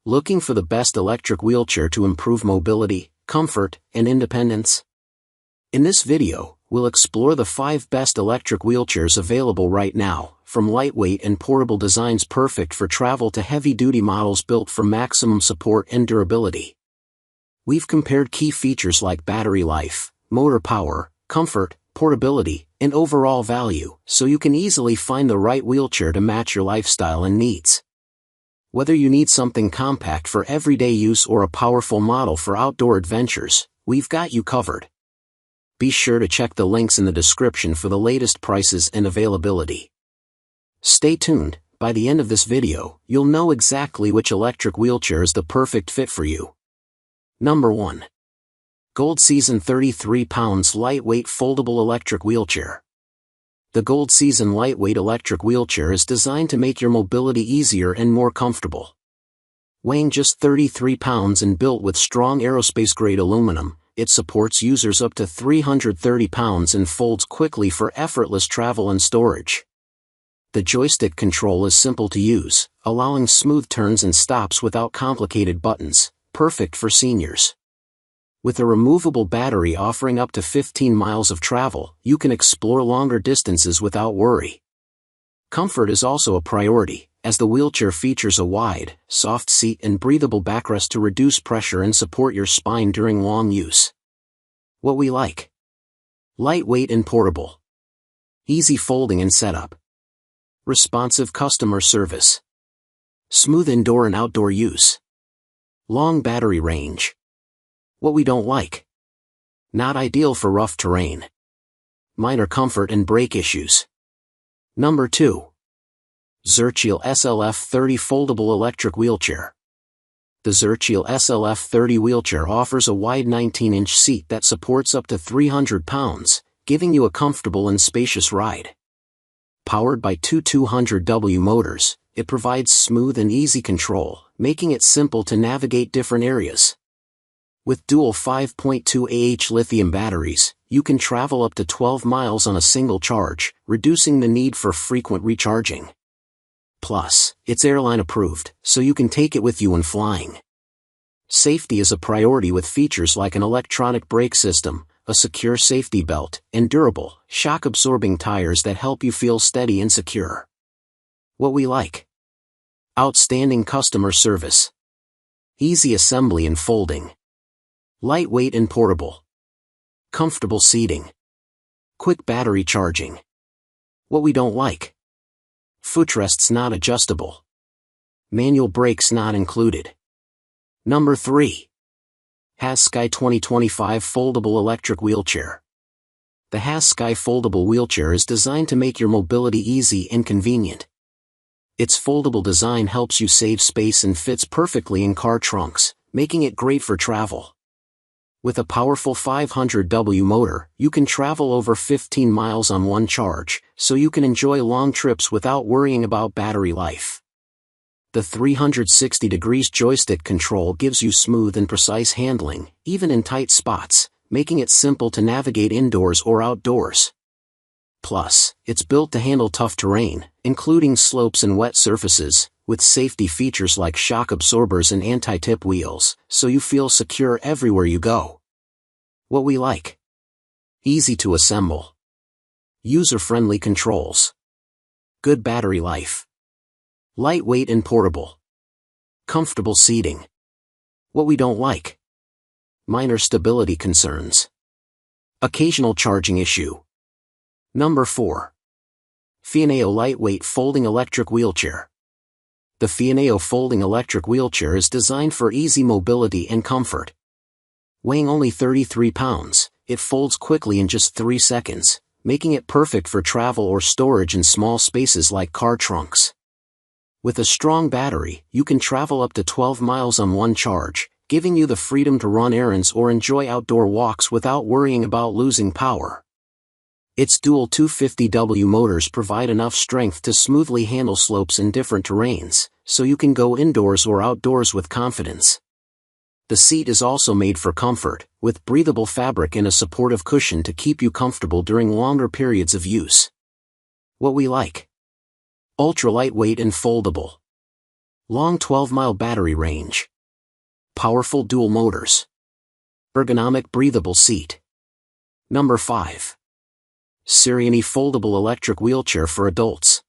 Looking for the best electric wheelchair to improve mobility, comfort, and independence? In this video, we'll explore the 5 best electric wheelchairs available right now, from lightweight and portable designs perfect for travel to heavy-duty models built for maximum support and durability. We've compared key features like battery life, motor power, comfort, portability, and overall value, so you can easily find the right wheelchair to match your lifestyle and needs. Whether you need something compact for everyday use or a powerful model for outdoor adventures, we've got you covered. Be sure to check the links in the description for the latest prices and availability. Stay tuned, by the end of this video, you'll know exactly which electric wheelchair is the perfect fit for you. Number 1. Goldseason 33 pounds lightweight foldable electric wheelchair. The Goldseason lightweight electric wheelchair is designed to make your mobility easier and more comfortable. Weighing just 33 pounds and built with strong aerospace-grade aluminum, it supports users up to 330 pounds and folds quickly for effortless travel and storage. The joystick control is simple to use, allowing smooth turns and stops without complicated buttons, perfect for seniors. With a removable battery offering up to 15 miles of travel, you can explore longer distances without worry. Comfort is also a priority, as the wheelchair features a wide, soft seat and breathable backrest to reduce pressure and support your spine during long use. What we like: lightweight and portable, easy folding and setup, responsive customer service, smooth indoor and outdoor use, long battery range. What we don't like: not ideal for rough terrain, minor comfort and brake issues. Number 2. Zurcheel SLF30 Foldable Electric Wheelchair. The Zurcheel SLF30 wheelchair offers a wide 19-inch seat that supports up to 300 pounds, giving you a comfortable and spacious ride. Powered by two 200W motors, it provides smooth and easy control, making it simple to navigate different areas. With dual 5.2 Ah lithium batteries, you can travel up to 12 miles on a single charge, reducing the need for frequent recharging. Plus, it's airline approved, so you can take it with you when flying. Safety is a priority with features like an electronic brake system, a secure safety belt, and durable, shock-absorbing tires that help you feel steady and secure. What we like: outstanding customer service, easy assembly and folding, lightweight and portable, comfortable seating, quick battery charging. What we don't like: footrests not adjustable, manual brakes not included. Number 3. Hassky 2025 Foldable Electric Wheelchair. The Hassky foldable wheelchair is designed to make your mobility easy and convenient. Its foldable design helps you save space and fits perfectly in car trunks, making it great for travel. With a powerful 500W motor, you can travel over 15 miles on one charge, so you can enjoy long trips without worrying about battery life. The 360 degrees joystick control gives you smooth and precise handling, even in tight spots, making it simple to navigate indoors or outdoors. Plus, it's built to handle tough terrain, including slopes and wet surfaces, with safety features like shock absorbers and anti-tip wheels, so you feel secure everywhere you go. What we like: easy to assemble, user-friendly controls, good battery life, lightweight and portable, comfortable seating. What we don't like: minor stability concerns, occasional charging issue. Number 4. Fianao Lightweight Folding Electric Wheelchair. The Fianao folding electric wheelchair is designed for easy mobility and comfort. Weighing only 33 pounds, it folds quickly in just 3 seconds, making it perfect for travel or storage in small spaces like car trunks. With a strong battery, you can travel up to 12 miles on one charge, giving you the freedom to run errands or enjoy outdoor walks without worrying about losing power. Its dual 250W motors provide enough strength to smoothly handle slopes in different terrains, so you can go indoors or outdoors with confidence. The seat is also made for comfort, with breathable fabric and a supportive cushion to keep you comfortable during longer periods of use. What we like: ultra lightweight and foldable, Long 12-mile battery range. Powerful dual motors. Ergonomic breathable seat. Number 5. Serianie Foldable Electric Wheelchair for Adults.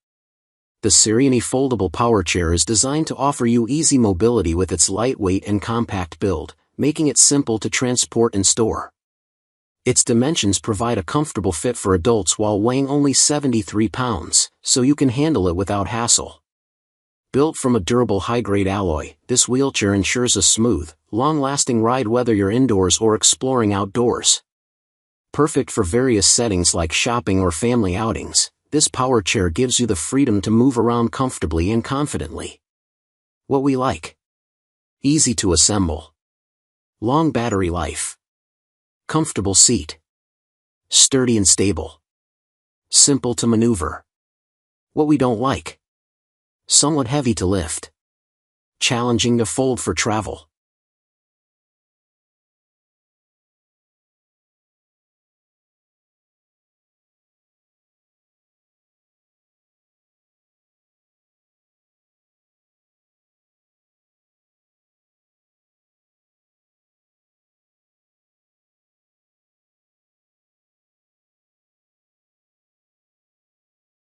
The Serianie Foldable Power Chair is designed to offer you easy mobility with its lightweight and compact build, making it simple to transport and store. Its dimensions provide a comfortable fit for adults while weighing only 73 pounds, so you can handle it without hassle. Built from a durable high-grade alloy, this wheelchair ensures a smooth, long-lasting ride whether you're indoors or exploring outdoors. Perfect for various settings like shopping or family outings, this power chair gives you the freedom to move around comfortably and confidently. What we like. Easy to assemble. Long battery life. Comfortable seat. Sturdy and stable. Simple to maneuver. What we don't like. Somewhat heavy to lift. Challenging to fold for travel.